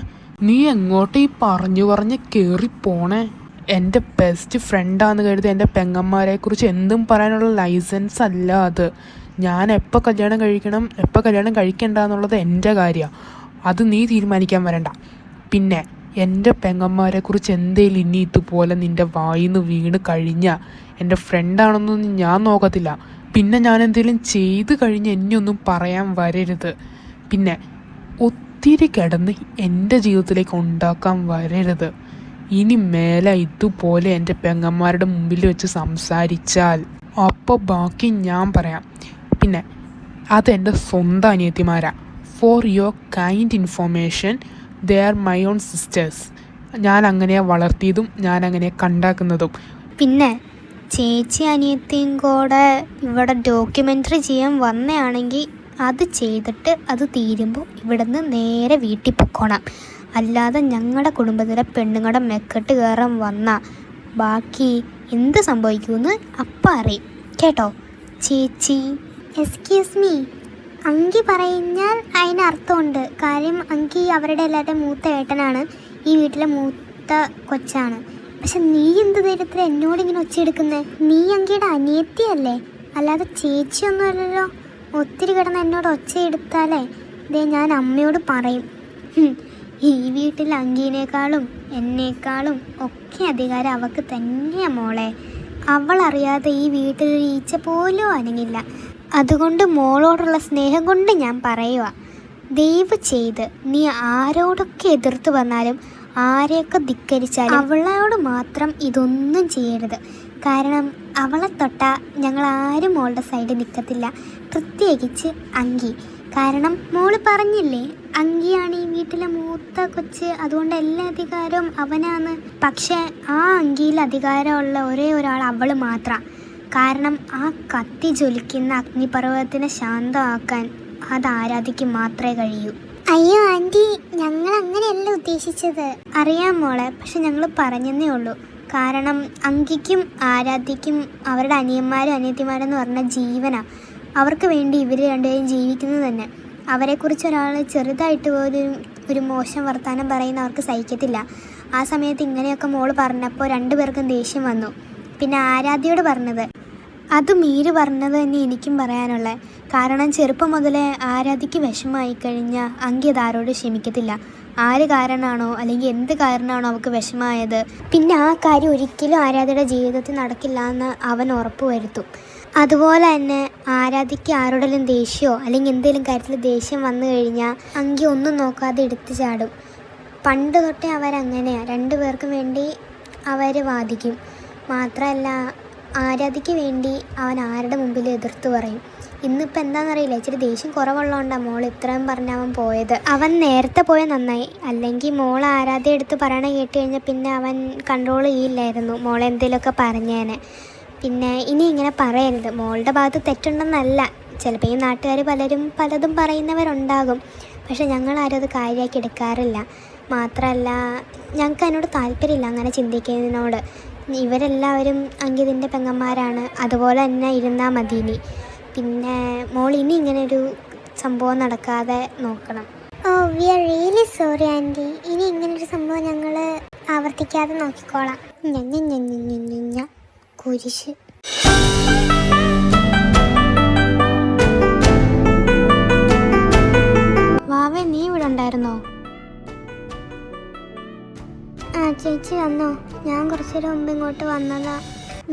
നീ എങ്ങോട്ട് ഈ പറഞ്ഞു കേറി പോണേ? എൻ്റെ ബെസ്റ്റ് ഫ്രണ്ടാന്ന് കരുതി എൻ്റെ പെങ്ങന്മാരെക്കുറിച്ച് എന്തും പറയാനുള്ള ലൈസൻസ് അല്ല അത്. ഞാൻ എപ്പോൾ കല്യാണം കഴിക്കണം എപ്പോൾ കല്യാണം കഴിക്കണ്ട എന്നുള്ളത് എൻ്റെ കാര്യമാണ്. അത് നീ തീരുമാനിക്കാൻ വരണ്ട. പിന്നെ എൻ്റെ പെങ്ങന്മാരെക്കുറിച്ച് എന്തേലും ഇനി ഇതുപോലെ നിൻ്റെ വായിന്ന് വീണ് കഴിഞ്ഞാൽ എൻ്റെ ഫ്രണ്ടാണെന്നൊന്നും ഞാൻ നോക്കത്തില്ല. പിന്നെ ഞാൻ എന്തെങ്കിലും ചെയ്ത് കഴിഞ്ഞ് എന്നെയൊന്നും പറയാൻ വരരുത്. പിന്നെ ഒത്തിരി കിടന്ന് എൻ്റെ ജീവിതത്തിലേക്ക് ഉണ്ടാക്കാൻ വരരുത്. ഇനി മേലെ ഇതുപോലെ എൻ്റെ പെങ്ങന്മാരുടെ മുമ്പിൽ വെച്ച് സംസാരിച്ചാൽ അപ്പോൾ ബാക്കി ഞാൻ പറയാം. പിന്നെ അതെൻ്റെ സ്വന്തം അനിയത്തിമാരാ. For your kind information, they are my own sisters. ഞാൻ അങ്ങനെയാണ് വളർത്തിയതും ഞാൻ അങ്ങനെ കണ്ടാക്കുന്നതും. പിന്നെ ചേച്ചി അനിയത്തിയും കൂടെ ഇവിടെ ഡോക്യുമെൻ്ററി ചെയ്യാൻ വന്നതാണെങ്കിൽ അത് ചെയ്തിട്ട് അത് തീരുമ്പോൾ ഇവിടുന്ന് നേരെ വീട്ടിൽ പൊക്കോണം. അല്ലാതെ ഞങ്ങളുടെ കുടുംബത്തിലെ പെണ്ണുങ്ങളുടെ മെക്കെട്ട് കയറാൻ വന്നാൽ ബാക്കി എന്ത് സംഭവിക്കുമെന്ന് അപ്പം അറിയും കേട്ടോ ചേച്ചി. എക്സ്ക്യൂസ് മീ, അങ്കി പറഞ്ഞാൽ അതിനർത്ഥമുണ്ട്. കാര്യം അങ്കി അവരുടെ എല്ലാവരുടെയും മൂത്ത ഏട്ടനാണ്, ഈ വീട്ടിലെ മൂത്ത കൊച്ചാണ്. പക്ഷെ നീ എന്ത് ധൈര്യത്തിൽ എന്നോടിങ്ങനെ ഒച്ചയെടുക്കുന്നത്? നീ അങ്കിയുടെ അനിയത്തിയല്ലേ, അല്ലാതെ ചേച്ചിയൊന്നുമല്ലല്ലോ. ഒത്തിരി കിടന്ന് എന്നോട് ഒച്ചയെടുത്താലേ ഇതേ ഞാൻ അമ്മയോട് പറയും. ഈ വീട്ടിൽ അങ്കീനേക്കാളും എന്നേക്കാളും ഒക്കെ അധികാരം അവൾക്ക് തന്നെയാണ് മോളെ. അവളറിയാതെ ഈ വീട്ടിൽ ഈച്ച പോലും അനങ്ങില്ല. അതുകൊണ്ട് മോളോടുള്ള സ്നേഹം കൊണ്ട് ഞാൻ പറയുക, ദയവ് ചെയ്ത് നീ ആരോടൊക്കെ എതിർത്ത് വന്നാലും ആരെയൊക്കെ ധിക്കരിച്ചാലും അവളോട് മാത്രം ഇതൊന്നും ചെയ്യരുത്. കാരണം അവളെ തൊട്ടാൽ ഞങ്ങൾ ആരും മോളുടെ സൈഡിൽ നിൽക്കത്തില്ല, പ്രത്യേകിച്ച് അങ്കി. കാരണം മോള് പറഞ്ഞില്ലേ അങ്കിയാണ് ഈ വീട്ടിലെ മൂത്ത കൊച്ച്, അതുകൊണ്ട് എല്ലാ അധികാരവും അവനാണ്. പക്ഷേ ആ അങ്കിയിൽ അധികാരമുള്ള ഒരേ ഒരാൾ അവൾ മാത്രമാണ്. കാരണം ആ കത്തി ജ്വലിക്കുന്ന അഗ്നിപർവ്വതത്തിനെ ശാന്തമാക്കാൻ അത് ആരാധിക്ക് മാത്രമേ കഴിയൂ. അയ്യോ ആൻറ്റി, ഞങ്ങൾ അങ്ങനെയല്ല ഉദ്ദേശിച്ചത്. അറിയാം മോളെ, പക്ഷെ ഞങ്ങൾ പറഞ്ഞതേ ഉള്ളൂ. കാരണം അങ്കിക്കും ആരാധ്യയ്ക്കും അവരുടെ അനിയന്മാരും അനിയത്തിമാരെന്ന് പറഞ്ഞ ജീവനാണ്. അവർക്ക് വേണ്ടി ഇവർ രണ്ടുപേരും ജീവിക്കുന്നത് തന്നെ. അവരെക്കുറിച്ച് ഒരാൾ ചെറുതായിട്ട് പോലും ഒരു മോശം വർത്തമാനം പറയുന്ന അവർക്ക് സഹിക്കത്തില്ല. ആ സമയത്ത് ഇങ്ങനെയൊക്കെ മോള് പറഞ്ഞപ്പോൾ രണ്ടുപേർക്കും ദേഷ്യം വന്നു. പിന്നെ ആരാധ്യയോട് പറഞ്ഞത്, അത് മീര് പറഞ്ഞത് തന്നെ എനിക്കും പറയാനുള്ളത്. കാരണം ചെറുപ്പം മുതലേ ആരാധ്യയ്ക്ക് വിഷമമായി കഴിഞ്ഞാൽ അങ്കി അത് ആരോട് ക്ഷമിക്കത്തില്ല. ആര് കാരണമാണോ അല്ലെങ്കിൽ എന്ത് കാരണമാണോ അവൾക്ക് വിഷമമായത്, പിന്നെ ആ കാര്യം ഒരിക്കലും ആരാധ്യയുടെ ജീവിതത്തിൽ നടക്കില്ല എന്ന് അവൻ ഉറപ്പ് വരുത്തും. അതുപോലെ തന്നെ ആരാധ്യയ്ക്ക് ആരോടെങ്കിലും ദേഷ്യമോ അല്ലെങ്കിൽ എന്തെങ്കിലും കാര്യത്തിൽ ദേഷ്യം വന്നു കഴിഞ്ഞാൽ അങ്കി ഒന്നും നോക്കാതെ എടുത്തു ചാടും. പണ്ട് തൊട്ടേ അവരങ്ങനെയാണ്, രണ്ടുപേർക്കും വേണ്ടി അവർ വാദിക്കും. മാത്രമല്ല ആരാധ്യയ്ക്ക് വേണ്ടി അവൻ ആരുടെ മുമ്പിൽ എതിർത്ത് പറയും. ഇന്നിപ്പോൾ എന്താണെന്നറിയില്ല, ഇച്ചിരി ദേഷ്യം കുറവുള്ളതുകൊണ്ടാണ് മോൾ ഇത്രയും പറഞ്ഞ് അവൻ പോയത്. അവൻ നേരത്തെ പോയ നന്നായി, അല്ലെങ്കിൽ മോൾ ആരാധ്യ എടുത്ത് പറയണ കേട്ട് കഴിഞ്ഞാൽ പിന്നെ അവൻ കൺട്രോൾ ചെയ്യില്ലായിരുന്നു, മോളെ എന്തെങ്കിലുമൊക്കെ പറഞ്ഞേനെ. പിന്നെ ഇനി ഇങ്ങനെ പറയരുത്. മോളുടെ ഭാഗത്ത് തെറ്റുണ്ടെന്നല്ല, ചിലപ്പോൾ ഈ നാട്ടുകാർ പലരും പലതും പറയുന്നവരുണ്ടാകും. പക്ഷെ ഞങ്ങളാരും അത് കാര്യമാക്കി എടുക്കാറില്ല. മാത്രമല്ല ഞങ്ങൾക്ക് അതിനോട് താല്പര്യമില്ല അങ്ങനെ ചിന്തിക്കുന്നതിനോട്. ഇവരെല്ലാവരും അങ്കിതിൻ്റെ പെങ്ങന്മാരാണ്, അതുപോലെ തന്നെ ഇരുന്നാൽ മതിയിനി. പിന്നെ മോൾ ഇനി ഇങ്ങനൊരു സംഭവം നടക്കാതെ നോക്കണം. Oh we are really sorry aunty. ഇനി ഇങ്ങനൊരു സംഭവം ഞങ്ങൾ ആവർത്തിക്കാതെ നോക്കിക്കോളാം. കുരിശ്. വാവേ, നീ ഇവിടെ ഉണ്ടായിരുന്നോ? ആ ചേച്ചി വന്നോ? ഞാൻ കുറച്ചു നേരം മുമ്പ് ഇങ്ങോട്ട് വന്നതാ.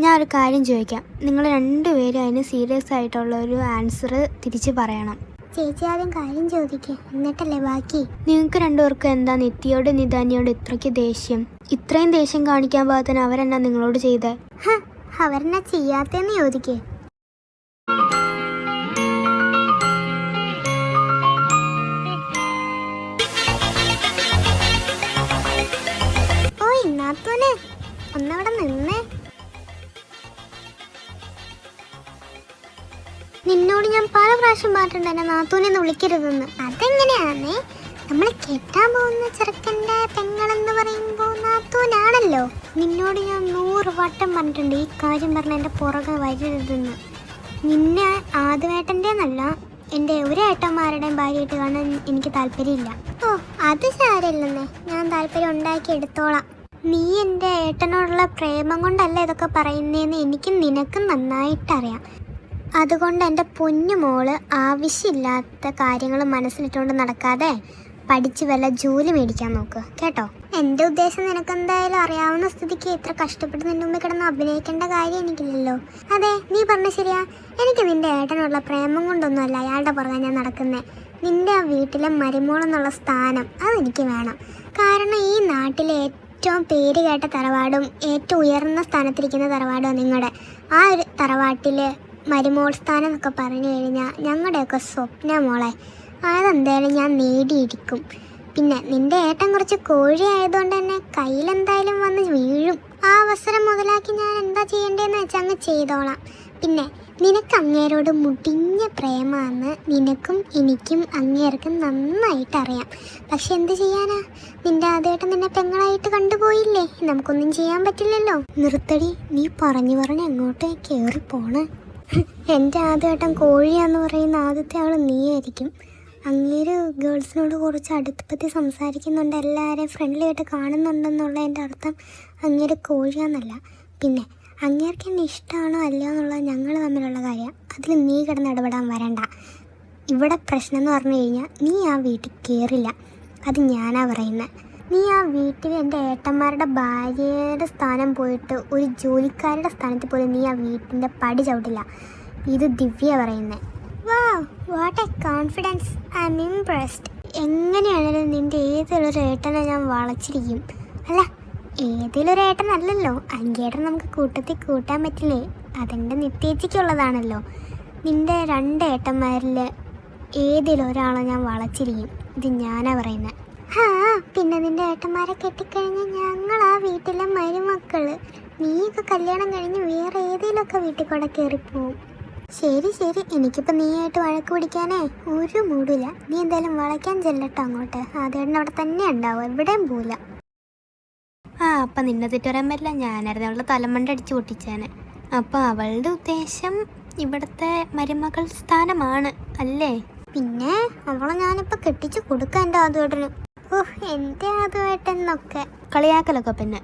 ഞാൻ ഒരു കാര്യം ചോദിക്കാം, നിങ്ങൾ രണ്ടുപേരും അതിന് സീരിയസ് ആയിട്ടുള്ള ഒരു ആൻസർ തിരിച്ച് പറയണം. ചേച്ചി ആദ്യം കാര്യം ചോദിക്കുക, എന്നിട്ടല്ലേ ബാക്കി. നിങ്ങൾക്ക് രണ്ടുപേർക്കും എന്താ നിത്യയോട് നിധാനിയോട് ഇത്രയ്ക്ക് ദേഷ്യം? ഇത്രയും ദേഷ്യം കാണിക്കാൻ പാകത്തിന് അവരെന്നാ നിങ്ങളോട് ചെയ്തേ? അവരെന്നാ ചെയ്യാത്തേന്ന് ചോദിക്കേ. ഓയ് നാത്തൂനെ, ഒന്നവിടെ നിന്നേ. നിന്നോട് ഞാൻ പല പ്രാവശ്യം പറഞ്ഞിട്ടുണ്ട് എന്നെ നാത്തൂനെന്ന് വിളിക്കരുതെന്ന്. അതെങ്ങനെയാണേ, നമ്മൾ കെട്ടാൻ പോകുന്ന ചെറുക്കൻ്റെ പെങ്ങളെന്ന് പറയുമ്പോൾ നാത്തൂനാണല്ലോ. നിന്നോട് ഞാൻ 100 വട്ടം പറഞ്ഞിട്ടുണ്ട് ഈ കാര്യം പറഞ്ഞ എൻ്റെ പുറകെ വരരുതെന്ന്. നിന്നെ ആദ്യവേട്ടൻ്റെന്നല്ല, എൻ്റെ ഒരു ഏട്ടന്മാരുടെയും ഭാര്യയായിട്ട് കാണാൻ എനിക്ക് താല്പര്യമില്ല. ഓ അത് സാരമില്ലെന്നേ, ഞാൻ താല്പര്യം ഉണ്ടാക്കി എടുത്തോളാം. നീ എൻ്റെ ഏട്ടനോടുള്ള പ്രേമം കൊണ്ടല്ല ഇതൊക്കെ പറയുന്നതെന്ന് എനിക്കും നിനക്കും നന്നായിട്ടറിയാം. അതുകൊണ്ട് എൻ്റെ പൊന്നു മോള് ആവശ്യമില്ലാത്ത കാര്യങ്ങൾ മനസ്സിലിട്ടുകൊണ്ട് നടക്കാതെ പഠിച്ച് വല്ല ജോലി മേടിക്കാൻ നോക്ക് കേട്ടോ. എൻ്റെ ഉദ്ദേശം നിനക്കെന്തായാലും അറിയാവുന്ന സ്ഥിതിക്ക് ഇത്ര കഷ്ടപ്പെട്ട് നിൻ്റെ മുമ്പിൽ കിടന്ന് അഭിനയിക്കേണ്ട കാര്യം എനിക്കില്ലല്ലോ. അതെ, നീ പറഞ്ഞ ശരിയാ. എനിക്ക് നിൻ്റെ ഏട്ടനുള്ള പ്രേമം കൊണ്ടൊന്നുമല്ല അയാളുടെ പുറകെ ഞാൻ നടക്കുന്നത്. നിൻ്റെ ആ വീട്ടിലെ മരുമോളെന്നുള്ള സ്ഥാനം അതെനിക്ക് വേണം. കാരണം ഈ നാട്ടിലെ ഏറ്റവും പേര് കേട്ട തറവാടും ഏറ്റവും ഉയർന്ന സ്ഥാനത്തിരിക്കുന്ന തറവാടും നിങ്ങളുടെ. ആ ഒരു തറവാട്ടിൽ മരുമോൾ സ്ഥാനം എന്നൊക്കെ പറഞ്ഞു കഴിഞ്ഞാൽ ഞങ്ങളുടെയൊക്കെ സ്വപ്ന മോളെ. അതെന്തായാലും ഞാൻ നേടിയിരിക്കും. പിന്നെ നിൻ്റെ ഏട്ടൻ കുറച്ച് കോഴി ആയതുകൊണ്ട് തന്നെ കയ്യിലെന്തായാലും വന്ന് വീഴും. ആ അവസരം മുതലാക്കി ഞാൻ എന്താ ചെയ്യേണ്ടതെന്ന് വെച്ചാൽ അങ്ങ് ചെയ്തോളാം. പിന്നെ നിനക്ക് അങ്ങേരോട് മുടിഞ്ഞ പ്രേമാന്ന് നിനക്കും എനിക്കും അങ്ങേർക്കും നന്നായിട്ട് അറിയാം. പക്ഷെ എന്ത് ചെയ്യാനാ, നിന്റെ ആദ്യമായിട്ട് നിന്നെ പെങ്ങളായിട്ട് കണ്ടുപോയില്ലേ, നമുക്കൊന്നും ചെയ്യാൻ പറ്റില്ലല്ലോ. നിർത്തടി, നീ പറഞ്ഞു എങ്ങോട്ടേ കയറി പോണേ. എൻ്റെ ആദ്യമായിട്ടും കോഴിയാന്ന് പറയുന്ന ആദ്യത്തെ ആൾ നീയായിരിക്കും. അങ്ങേര് ഗേൾസിനോട് കുറച്ച് അടുപ്പത്തി സംസാരിക്കുന്നുണ്ട്, എല്ലാവരെയും ഫ്രണ്ട്ലി ആയിട്ട് കാണുന്നുണ്ടെന്നുള്ളതിൻ്റെ അർത്ഥം അങ്ങേര് കോഴിയാന്നല്ല. പിന്നെ അങ്ങേർക്ക് എന്നെ ഇഷ്ടമാണോ അല്ലയോ എന്നുള്ളത് ഞങ്ങൾ തമ്മിലുള്ള കാര്യം. അതിൽ നീ കിടന്ന് ഇടപെടാൻ വരണ്ട. ഇവിടെ പ്രശ്നം എന്ന് പറഞ്ഞു കഴിഞ്ഞാൽ നീ ആ വീട്ടിൽ കയറില്ല, അത് ഞാനാ പറയുന്നത്. നീ ആ വീട്ടിൽ എൻ്റെ ഏട്ടന്മാരുടെ ഭാര്യയുടെ സ്ഥാനം പോയിട്ട് ഒരു ജോലിക്കാരുടെ സ്ഥാനത്ത് പോലും നീ ആ വീട്ടിൻ്റെ പടി ചവിട്ടില്ല. ഇത് ദിവ്യ പറയുന്നത്. Wow, what a confidence, I'm impressed. എങ്ങനെയാണെങ്കിലും നിൻ്റെ ഏതൊരു ഏട്ടനെ ഞാൻ വളച്ചിരിക്കും. അല്ല, ഏതെങ്കിലും ഒരു ഏട്ടനല്ലല്ലോ, അഞ്ചേട്ടൻ നമുക്ക് കൂട്ടത്തിൽ കൂട്ടാൻ പറ്റില്ലേ? അതെൻ്റെ നിത്യേച്ചിക്കുള്ളതാണല്ലോ. നിൻ്റെ 2 ഏട്ടന്മാരിൽ ഏതെങ്കിലും ഒരാളെ ഞാൻ വളച്ചിരിക്കും. ഇത് ഞാനാ പറയുന്നത്. പിന്നെ നിൻ്റെ ഏട്ടന്മാരെ കെട്ടിക്കഴിഞ്ഞ് ഞങ്ങൾ ആ വീട്ടിലെ മരുമക്കൾ. നീയൊക്കെ കല്യാണം കഴിഞ്ഞ് വേറെ ഏതെങ്കിലുമൊക്കെ വീട്ടിൽ കൂടെ കയറിപ്പോവും. ശരി, എനിക്കിപ്പോൾ നീയായിട്ട് വഴക്ക് പിടിക്കാനേ ഒരു മൂടില്ല. നീ എന്തായാലും വളയ്ക്കാൻ ചെല്ലട്ടോ അങ്ങോട്ട്. ആദ്യം അവിടെ തന്നെ ഉണ്ടാവും, എവിടെയും പോവില്ല. അപ്പം നിന്നെ തെറ്റ് പറയാൻ പറ്റില്ല, ഞാനായിരുന്നു അവളുടെ തലമണ്ട അടിച്ച് പൊട്ടിച്ചാന്. അപ്പം അവളുടെ ഉദ്ദേശം ഇവിടുത്തെ മരുമകൾ സ്ഥാനമാണ് അല്ലേ? പിന്നെ അവളെ ഞാനിപ്പോൾ കെട്ടിച്ച് കൊടുക്കാം എൻ്റെ ആദ്യമായിട്ടിന്. എൻ്റെ ആദ്യമായിട്ടെന്നൊക്കെ കളിയാക്കലൊക്കെ. പിന്നെ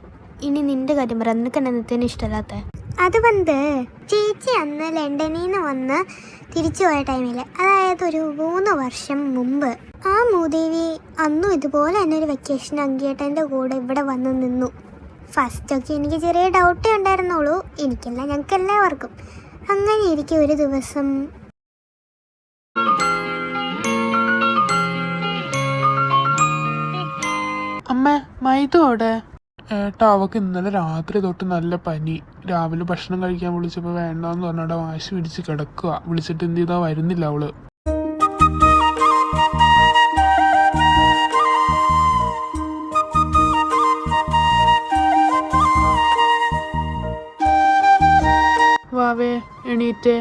ഇനി നിൻ്റെ കാര്യം പറയാം, നിനക്ക് എന്നെ നിത്യന് ഇഷ്ടമല്ലാത്ത അത് വന്ന് ചേച്ചി അന്ന് ലണ്ടനിൽ നിന്ന് വന്ന് തിരിച്ചു പോയ ടൈമിൽ, അതായത് ഒരു 3 വർഷം മുമ്പ്, ആ മൂദേവി അന്നും ഇതുപോലെ തന്നെ ഒരു വെക്കേഷൻ അങ്കിയേട്ടൻ്റെ കൂടെ ഇവിടെ വന്ന് നിന്നു. ഫസ്റ്റൊക്കെ എനിക്ക് ചെറിയ ഡൗട്ടേ ഉണ്ടായിരുന്നുള്ളൂ, എനിക്കല്ല ഞങ്ങൾക്ക് എല്ലാവർക്കും. അങ്ങനെ ഇരിക്കും ഒരു ദിവസം അമ്മ മൈദു അവിടെ? ഏട്ടാ, അവൾക്ക് ഇന്നലെ രാത്രി തൊട്ട് നല്ല പനി. രാവിലെ ഭക്ഷണം കഴിക്കാൻ വിളിച്ചപ്പോൾ വേണ്ടെന്ന് പറഞ്ഞാൽ വാശി പിടിച്ച് കിടക്കുക. വിളിച്ചിട്ട് എന്ത് ചെയ്താൽ വരുന്നില്ല അവള്. വാവേ എണീറ്റേ.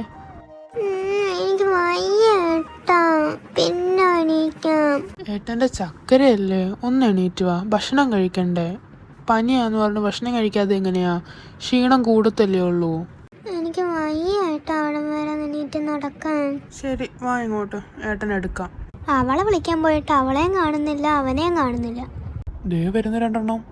എനിക്ക് വയ്യ ഏട്ടാ, പിന്നെ എണീക്കാം. ഏട്ടൻ്റെ ചക്കരയല്ലേ, ഒന്ന് എണീറ്റ് വാ, ഭക്ഷണം കഴിക്കണ്ടേ? പനിയാന്ന് പറഞ്ഞ് ഭക്ഷണം കഴിക്കാതെ എങ്ങനെയാ? ക്ഷീണം കൂടത്തല്ലേ ഉള്ളൂ. എനിക്ക് വയ്യ ഏട്ടാ അവിടെ വരെ എണീറ്റ് നടക്കാൻ. ശരി, വാ ഇങ്ങോട്ട്, ഏട്ടൻ എടുക്കാം. അവളെ വിളിക്കാൻ പോയിട്ട് അവളെയും കാണുന്നില്ല അവനെയും കാണുന്നില്ല. ദേ വരുന്ന 2 എണ്ണം.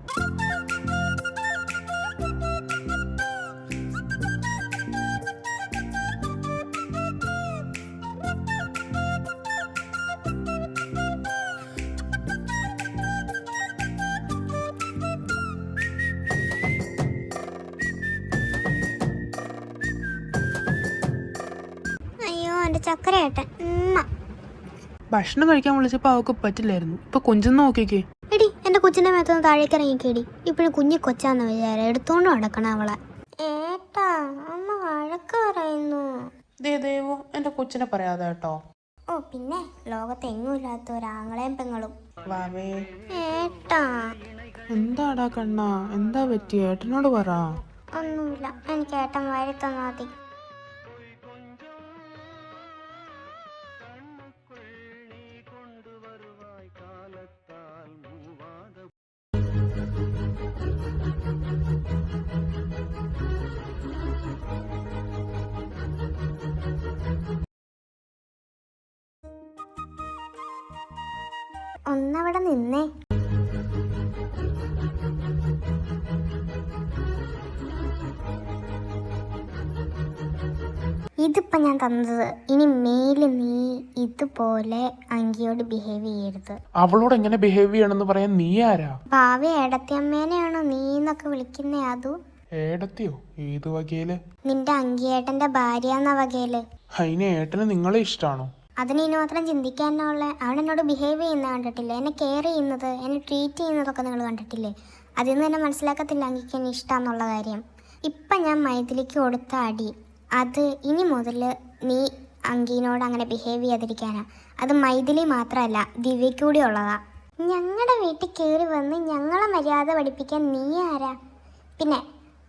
അയ്യോ എൻ്റെ ചക്കര ഏട്ടൻ. ഭക്ഷണം കഴിക്കാൻ വിളിച്ചപ്പോൾ അവൾക്ക് പറ്റില്ലായിരുന്നു. ഇപ്പൊ കൊഞ്ചെന്ന് നോക്കിക്കേ. എടി, എൻ്റെ കൊച്ചിൻ്റെ മേത്തൊന്ന് താഴേക്ക് ഇറങ്ങിക്കേടി. ഇപ്പോഴും കുഞ്ഞി കൊച്ചാന്ന് വിചാരം എടുത്തോണ്ട് നടക്കണം അവളെ. ഏട്ടാ, അമ്മ വഴക്ക് പറയുന്നു. ദേവോ, എൻ്റെ കൊച്ചിനെ പറയാതെ കേട്ടോ. ഓ പിന്നെ ലോകത്ത് എങ്ങുമില്ലാത്ത ഒരാങ്ങളെയും പെങ്ങളും. വാവേ. ഏട്ടാ. എന്താടാ കണ്ണാ, എന്താ പറ്റി? ഏട്ടനോട് പറ. ഒന്നുമില്ല, എനിക്ക് ഏട്ടൻ വഴി തന്നാ മതി. ഒന്നവിടെ നിന്നേ. ഇതിപ്പോൾ ഞാൻ തന്നത്. ഇനി മേലിൽ നീ ഇതുപോലെ അങ്കിയോട് ബിഹേവ് ചെയ്യരുത്. അവളോട് എങ്ങനെ ബിഹേവ് ചെയ്യണമെന്ന് പറയാൻ നീ ആരാ? ഭാവി ഏടത്തിയമ്മേനെയാണോ നീ എന്നൊക്കെ വിളിക്കുന്നേ? അതു ഏടത്തിയോ? ഏത് വകയില്? നിന്റെ അങ്കിയേട്ടന്റെ ഭാര്യ എന്ന വകയില്. അതിന് ഏട്ടന് നിങ്ങളെ ഇഷ്ടമാണോ? അതിന് ഇനി മാത്രം ചിന്തിക്കാനുള്ള. അവൻ എന്നോട് ബിഹേവ് ചെയ്യുന്നത് കണ്ടിട്ടില്ലേ? എന്നെ കെയർ ചെയ്യുന്നത്, എന്നെ ട്രീറ്റ് ചെയ്യുന്നതൊക്കെ നിങ്ങൾ കണ്ടിട്ടില്ലേ? അതിൽ നിന്ന് തന്നെ മനസ്സിലാക്കത്തില്ല അങ്കിക്ക് എന്നെ ഇഷ്ടമാണെന്നുള്ള കാര്യം. ഇപ്പം ഞാൻ മൈഥിലിക്ക് കൊടുത്ത അടി, അത് ഇനി മുതൽ നീ അങ്കീനോട് അങ്ങനെ ബിഹേവ് ചെയ്യാതിരിക്കാനാ. അത് മൈഥിലി മാത്രമല്ല, ദിവ്യയ്ക്ക് കൂടി ഉള്ളതാ. ഞങ്ങളുടെ വീട്ടിൽ കയറി വന്ന് ഞങ്ങളെ മര്യാദ പഠിപ്പിക്കാൻ നീ ആരാ? പിന്നെ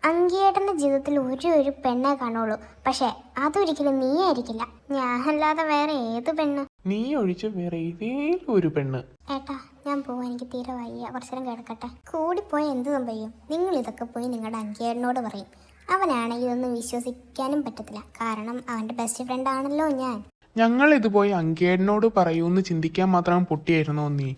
അങ്കിയേട്ടൻ്റെ ജീവിതത്തിൽ ഒരു പെണ്ണെ കാണുള്ളൂ. പക്ഷേ അതൊരിക്കലും നീ ആയിരിക്കില്ല. ഞാനല്ലാതെ വേറെ ഏത് പെണ്ണ്? നീ ഒഴിച്ച് വേറെ ഏതേലും ഒരു പെണ്ണ്. ഏട്ടാ ഞാൻ പോവാൻ, എനിക്ക് തീരെ വയ്യ. കുറച്ചു നേരം കിടക്കട്ടെ. കൂടിപ്പോയി എന്ത് സംഭവിക്കും? നിങ്ങൾ ഇതൊക്കെ പോയി നിങ്ങളുടെ അങ്കിയേട്ടനോട് പറയും. അവനാണെങ്കിൽ ഇതൊന്നും വിശ്വസിക്കാനും പറ്റത്തില്ല. കാരണം അവൻ്റെ ബെസ്റ്റ് ഫ്രണ്ട് ആണല്ലോ ഞാൻ. ഞങ്ങളിത് പോയി അങ്കേട്ടനോട് പറയൂന്ന് ചിന്തിക്കാൻ മാത്രം പൊട്ടിയായിരുന്നോ നീ?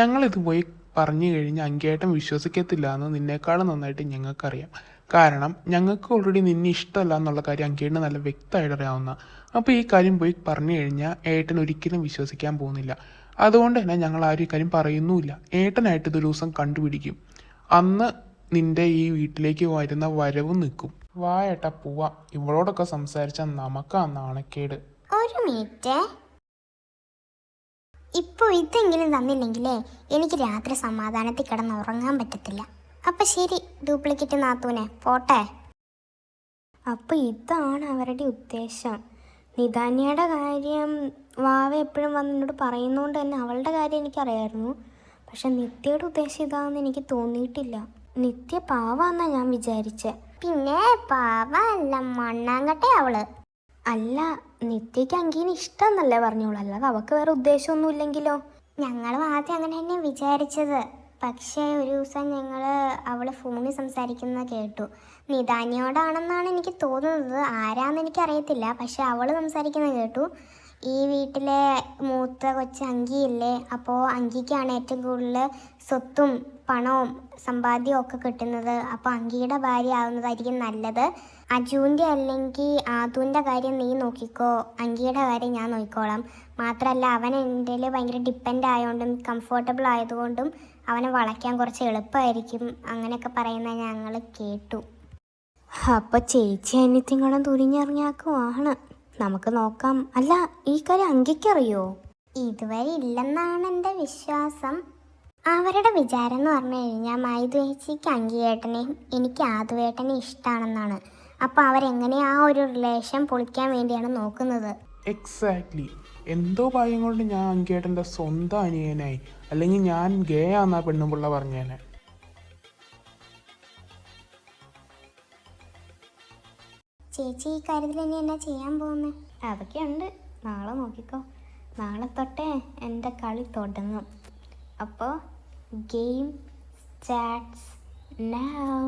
ഞങ്ങളിത് പോയി പറഞ്ഞു കഴിഞ്ഞാൽ അങ്കേട്ടൻ വിശ്വസിക്കത്തില്ല എന്ന് നിന്നേക്കാളും നന്നായിട്ട് ഞങ്ങൾക്കറിയാം. കാരണം ഞങ്ങൾക്ക് ഓൾറെഡി നിന്നെ ഇഷ്ടമല്ല എന്നുള്ള കാര്യം അങ്കേട്ടന് നല്ല വ്യക്തമായിട്ട് അറിയാവുന്ന. അപ്പോൾ ഈ കാര്യം പോയി പറഞ്ഞു കഴിഞ്ഞാൽ ഏട്ടൻ ഒരിക്കലും വിശ്വസിക്കാൻ പോകുന്നില്ല. അതുകൊണ്ട് തന്നെ ഞങ്ങൾ ആരും ഈ കാര്യം പറയുന്നുമില്ല. ഏട്ടനായിട്ട് ഇതൊരു ദിവസം കണ്ടുപിടിക്കും. അന്ന് നിന്റെ ഈ വീട്ടിലേക്ക് വരുന്ന വരവും നിൽക്കും. വാ ഏട്ടാ പോവാ. ഇവളോടൊക്കെ സംസാരിച്ചാൽ നമുക്കാ നാണക്കേട്. ഒരു മിനിറ്റ്. ഇപ്പോൾ ഇതെങ്കിലും തന്നില്ലെങ്കിലേ എനിക്ക് രാത്രി സമാധാനത്തിൽ കിടന്ന് ഉറങ്ങാൻ പറ്റത്തില്ല. അപ്പം ശരി ഡ്യൂപ്ലിക്കേറ്റ് നാത്തൂനെ, പോട്ടെ. അപ്പോൾ ഇതാണ് അവരുടെ ഉദ്ദേശം. നിധാന്യയുടെ കാര്യം വാവ എപ്പോഴും വന്ന് എന്നോട് പറയുന്നതുകൊണ്ട് തന്നെ അവളുടെ കാര്യം എനിക്കറിയായിരുന്നു. പക്ഷെ നിത്യയുടെ ഉദ്ദേശം ഇതാണെന്ന് എനിക്ക് തോന്നിയിട്ടില്ല. നിത്യ പാവാന്നാ ഞാൻ വിചാരിച്ചേ. പിന്നെ പാവ അല്ല, മണ്ണാങ്കട്ടെ അവള്. അല്ല, നിത്യയ്ക്ക് അങ്കീന് ഇഷ്ടമെന്നല്ലേ പറഞ്ഞോളൂ, അല്ലാതെ അവൾക്ക് വേറെ ഉദ്ദേശമൊന്നും ഇല്ലെങ്കിലോ? ഞങ്ങളും ആദ്യം അങ്ങനെ തന്നെ വിചാരിച്ചത്. പക്ഷേ ഒരു ദിവസം ഞങ്ങൾ അവൾ ഫോണിൽ സംസാരിക്കുന്നത് കേട്ടു. നിധാന്യയോടാണെന്നാണ് എനിക്ക് തോന്നുന്നത്, ആരാന്ന് എനിക്കറിയത്തില്ല. പക്ഷെ അവൾ സംസാരിക്കുന്നത് കേട്ടു. ഈ വീട്ടിലെ മൂത്ത കൊച്ച് അങ്കിയില്ലേ, അപ്പോൾ അങ്കിക്കാണ് ഏറ്റവും കൂടുതൽ സ്വത്തും പണവും സമ്പാദ്യവും ഒക്കെ കിട്ടുന്നത്. അപ്പോൾ അങ്കിയുടെ ഭാര്യ ആവുന്നതായിരിക്കും നല്ലത്. അജുവിൻ്റെ അല്ലെങ്കിൽ ആദുവിൻ്റെ കാര്യം നീ നോക്കിക്കോ, അങ്കിയുടെ കാര്യം ഞാൻ നോക്കിക്കോളാം. മാത്രമല്ല അവൻ എൻ്റെ ഭയങ്കര ഡിപ്പെൻഡ് ആയതുകൊണ്ടും കംഫർട്ടബിൾ ആയതുകൊണ്ടും അവനെ വളയ്ക്കാൻ കുറച്ച് എളുപ്പമായിരിക്കും. അങ്ങനെയൊക്കെ പറയുന്നത് ഞങ്ങൾ കേട്ടു. അപ്പോൾ ചേച്ചി അനിയത്തിങ്ങളും തുരിഞ്ഞിറങ്ങിയാക്കുവാണ്. നമുക്ക് നോക്കാം. അല്ല, ഈ കാര്യം അങ്കിക്കറിയോ? ഇതുവരെ ഇല്ലെന്നാണ് എൻ്റെ വിശ്വാസം. അവരുടെ വിചാരം എന്ന് പറഞ്ഞു കഴിഞ്ഞാൽ മൈദു ചേച്ചിക്ക് അങ്കിയേട്ടനെയും എനിക്ക് ആദുവേട്ടനെ ഇഷ്ടമാണെന്നാണ്. അപ്പോൾ അവരെങ്ങനെയാ ആ ഒരു റിലേഷൻ പൊളിക്കാൻ വേണ്ടിയാണ് നോക്കുന്നത്. എക്സാക്ട്ലി. എന്തോ ഭയം കൊണ്ട് ഞാൻ അങ്കേട്ടൻ്റെ സ്വന്തം അനിയനായി, അല്ലെങ്കിൽ ഞാൻ ഗേ ആന്നാ പെണ്ണുപിള്ള പറഞ്ഞേനെ. ചേച്ചി ഈ കാര്യത്തിൽ ഇനി എന്നാ ചെയ്യാൻ പോകുന്നത്? അതൊക്കെയുണ്ട്, നാളെ നോക്കിക്കോ. നാളെ തൊട്ടേ എൻ്റെ കളി തുടങ്ങും. അപ്പോൾ ഗെയിം സ്റ്റാർട്ട്സ് നൗ.